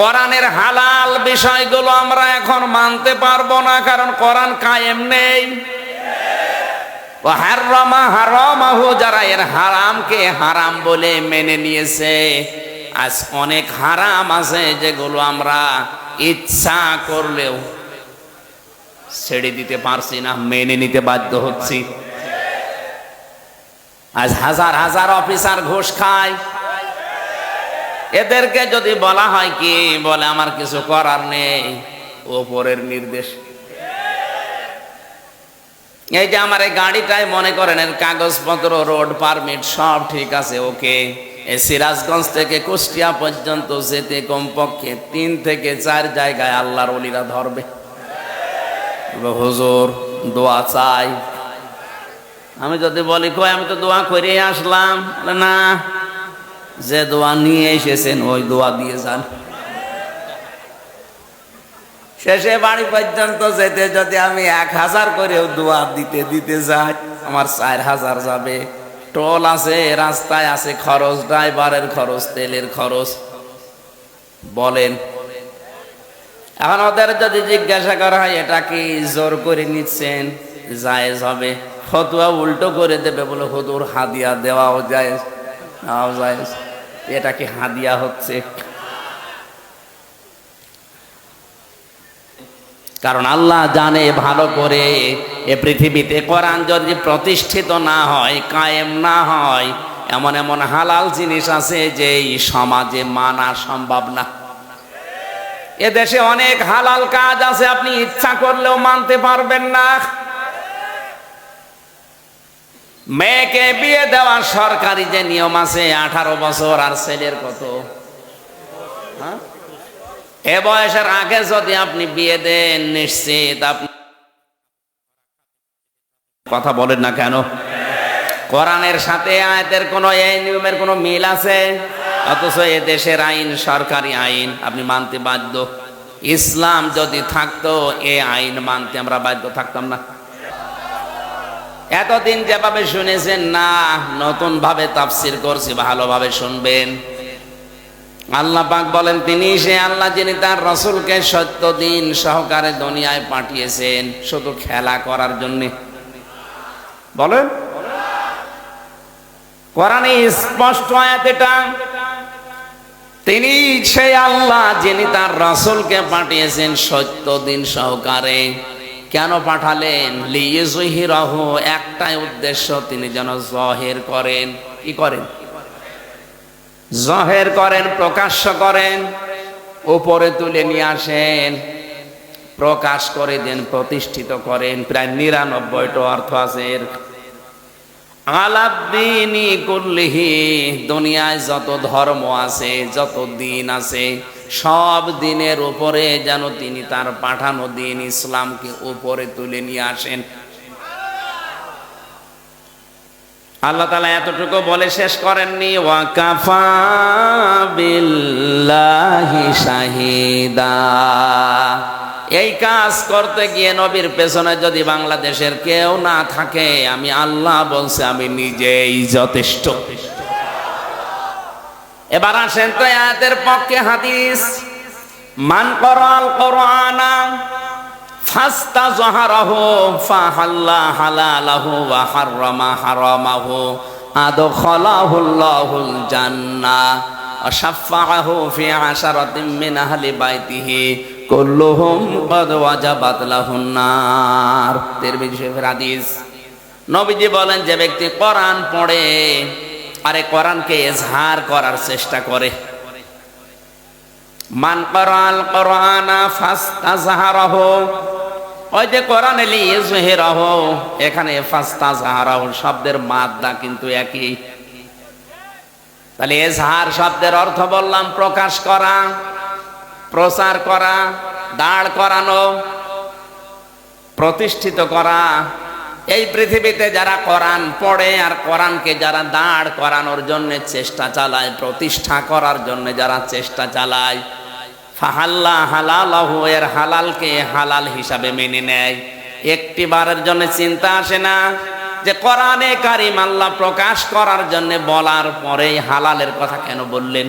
কোরআনের হালাল বিষয়গুলো আমরা এখন মানতে পারবো না, কারণ কোরআন কায়েম নেই। ও হারামা হারামাহু, যারা এর হারামকে হারাম বলে মেনে নিয়েছে, আজ অনেক হারাম আছে যেগুলো আমরা ইচ্ছা করলেও ছেড়ে দিতে পারছি না, মেনে নিতে বাধ্য হচ্ছি। আজ হাজার হাজার অফিসার ঘুষ খায়, এদেরকে যদি বলা হয় কি বলে আমার কিছু করার নেই, ওপরের নির্দেশ। এই যে আমার এই গাড়িটাই মনে করেন এর কাগজপত্র, রোড পারমিট সব ঠিক আছে, ওকে, এই সিরাজগঞ্জ থেকে কুষ্টিয়া পর্যন্ত যেতে কমপক্ষে 3 থেকে 4 জায়গায় আল্লাহর ওলিরা ধরবে। হুজুর দোয়া চাই, আমি যদি বলি কই আমি তো দোয়া করে আসলাম, না, যে দোয়া নিয়ে এসেছেন ওই দোয়া দিয়ে যান। শেষে বাড়ি পর্যন্ত যেতে যদি আমি 1000 করেও দোয়া দিতে দিতে যাই, আমার 4000 যাবে। টোল আছে, রাস্তায় আছে খরচ, ড্রাইভারের খরচ, তেলের খরচ। বলেন, এখন ওদের যদি জিজ্ঞাসা করা হয় এটা কি জোর করে নিচ্ছেন, জায়েজ হবে? ফতোয়া উল্টো করে দেবে, বলে হুজুর হাদিয়া দেওয়াও জায়েজ, নাও জায়েজ, এটা কি হাদিয়া হচ্ছে? কারণ আল্লাহ জানে ভালো করে এ পৃথিবীতে কোরআন যদি প্রতিষ্ঠিত না হয়, কায়েম না হয়, এমন এমন হালাল জিনিস আছে যে এই সমাজে মানা সম্ভব না। এ দেশে অনেক হালাল কাজ আছে আপনি ইচ্ছা করলেও মানতে পারবেন না। মেয়েকে বিয়ে দেওয়ার সরকারি যে নিয়ম আছে 18 বছর, আর ছেলের কত, এ বয়সের আগে যদি আপনি বিয়ে দেন নিশ্চিত আপনি, কথা বলেন না কেন? কোরআনের সাথে আয়াতের কোন এই নিয়মের কোন মিল আছে? অথচ এ দেশের আইন সরকারি আইন, আপনি মানতে বাধ্য। ইসলাম যদি থাকতো এ আইন মানতে আমরা বাধ্য থাকতাম না। এতদিন যেভাবে শুনেছেন না, নতুন ভাবে তাফসীর করছি, ভালোভাবে শুনবেন। আল্লাহ পাক বলেন তিনি সে আল্লাহ যিনি তার রাসূলকে সত্য দিন সহকারে দুনিয়ায় পাঠিয়েছেন শুধু খেলা করার জন্য। বলেন, কোরআনে স্পষ্ট আয়াত এটা, তিনি সেই আল্লাহ যিনি তার রাসূলকে পাঠিয়েছেন সত্য দিন সহকারে। কেন পাঠালেন? লিইয়ুযহিরাহু, একটাই উদ্দেশ্য, তিনি যেন জাহির করেন। কি করেন? জাহির করেন, প্রকাশ্য করেন, উপরে তুলে নিয়ে আসেন, প্রকাশ করে দেন, প্রতিষ্ঠিত করেন। প্রায় 99টা অর্থ আছে এর। আলাদ্দীনি কুল্লিহি, দুনিয়ায় যত ধর্ম আছে, যত দিন আছে, সব দিনের উপরে যেন তিনি তার পাঠানো দিন ইসলামকে উপরে তুলে নিয়ে আসেন। আল্লাহ তাআলা এতটুকু বলে শেষ করেননি, ওয়া কাফা বিল্লাহি শাহিদা। এই কাজ করতে গিয়ে নবীর পেছনে যদি বাংলাদেশের কেউ না থাকে, আমি আল্লাহ বলছে আমি নিজেই যথেষ্ট। এবার আসেন তো আয়াতের পক্ষে হাদিস। মান করাল কোরআনা ফাস্তাযহারাহু ফাহাল্লা হালালাহু ওয়া হাররামা হারামাহু আদখালাহুল্লাহুল জান্নাহ ওয়া শাফাআহু ফি আশারাতিন মিন আহলি বাইতিহি কুল্লুহুম ক্বাদ ওয়াজাবাত লাহুন নার। তিরমিজি শরীফের হাদিস। নবীজি বলেন, যে ব্যক্তি কোরআন পড়ে আরে কোরআনকে ইজহার করার চেষ্টা করে, মান করাল কোরআনা ফাস্তাযহারাহু, ওই যে কোরআনে লিইয়ুযহিরাহু, এখানে ফাস্তাযহারাহু শব্দের মাদ্দা কিন্তু একই। তাহলে ইজহার শব্দের অর্থ বললাম প্রকাশ করা, প্রচার করা, দাঁড় করানো, প্রতিষ্ঠিত করা। এই পৃথিবীতে যারা কোরআন পড়ে আর কোরআনকে যারা দাঁড় করানোর জন্য চেষ্টা চালায়, প্রতিষ্ঠা করার জন্য যারা চেষ্টা চালায়, ফাহাল্লা হালালাহু, এর হালালকে হালাল হিসাবে মেনে নেয়। একটি বারের জন্য চিন্তা আসে না যে কোরআনে কারিম আল্লাহ প্রকাশ করার জন্য বলার পরেই হালালের কথা কেন বললেন?